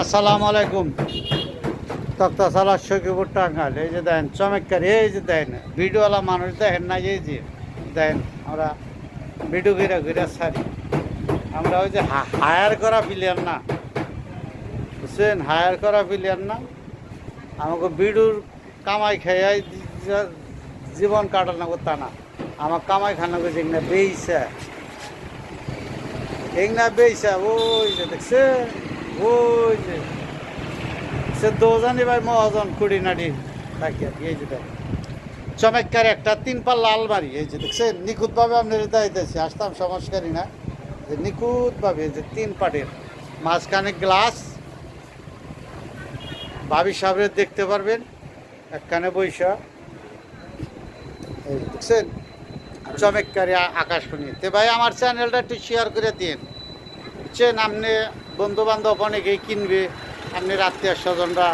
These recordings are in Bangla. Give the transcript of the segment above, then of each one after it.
আসসালামু আলাইকুম। তক্তাশালা সখীপুর টাঙ্গাইল। এই যে দেখেন চমৎকার, এই যে দেখেন ভিডিওওয়ালা মানুষ দেখেন না, এই যে দেখেন আমরা ভিডিও ঘিরা ঘিরা ছাড়ি। আমরা ওই যে হায়ার করা প্লেয়ার না, বুঝছেন, হায়ার করা প্লেয়ার না। আমাকে ভিডিওর কামাই খাই জীবন কাটানো তা না, আমার কামাই খানা করছে এগুলা বেইসা, এগুলা বেইসা। ওই যে দেখছে, ওই যে সে দোজানি ভাই মহাজন কুড়ি নাড়ি থাকি আর কি। এই যে দেখ চমৎকার একটা 3 পাল্লা আলমারি, এই যে দেখছেন নিখুঁতভাবে আপনার দায়িত্বেছি, আসতাম সংস্কারী না, যে নিখুঁতভাবে যে 3 পাটের মাঝখানে গ্লাস। ভাবি সাহেবের দেখতে পারবেন একখানে বৈশা, এই দেখছেন চমৎকারী আকাশমণি। তে ভাই আমার চ্যানেলটা একটু শেয়ার করে দিন, বুঝছেন। আপনি বন্ধু বান্ধব অনেকেই কিনবে, আপনি আত্মীয় স্বজনরা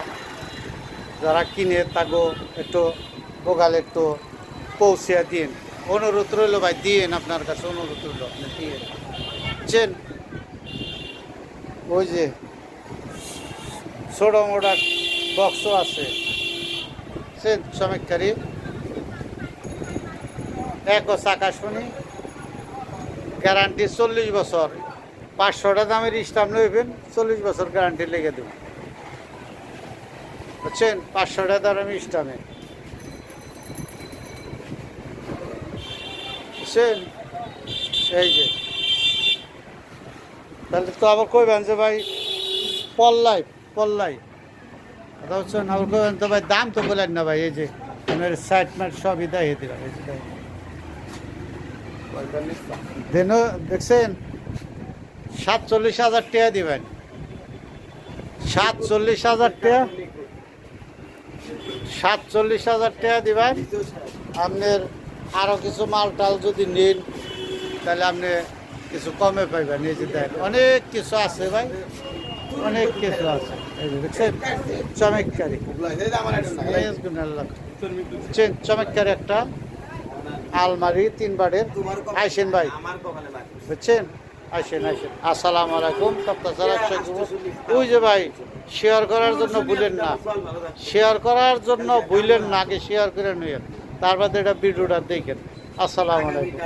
যারা কিনে তাকে একটু বোগালে একটু পৌঁছে দিন, অনুরোধ রইল ভাই, দিন, আপনার কাছে অনুরোধ রইল, আপনি দিয়ে বুঝছেন। ওই যে ছোটো মোটা বক্সও আছে, বুঝছেন চমৎকারী একস আকাশমণি, গ্যারান্টি 40 বছর। 500 দামের স্টাম্প নেবেন, 40 বছর গ্যারান্টি লেগে দেব, বুঝছেন। 500 দামের স্টাম্পে, বুঝছেন। এই যে তাহলে তো আবার কইবেন যে ভাই পল্লাই কথা হচ্ছেন, আবার কইবেন তো ভাই দাম তো বলেন না ভাই। এই যে আপনার সাইড মাইট সবই দেয় দিলাম, এই যে দেন দেখছেন 47,000 টাকা দিবেন, 47,000 টাকা, 47,000 টাকা দিবেন। আপনার আরও কিছু মাল টাল যদি নেন তাহলে আপনি কিছু কমে পাইবেন। এই যে দেন অনেক কিছু আছে ভাই, অনেক কিছু আছে, এই যে দেখছেন চমৎকারী, চমৎকারী একটা আলমারি 3 বারের। আইসেন ভাই, বুঝছেন, আইসেন। আসসালামু আলাইকুম। তক্তাশালা সখীপুর। ওই যে ভাই শেয়ার করার জন্য ভুলেন না, শেয়ার করার জন্য ভুলেন না, আগে শেয়ার করে নিয়েন, তারপর এটা ভিডিওটা দেখেন। আসসালামু আলাইকুম।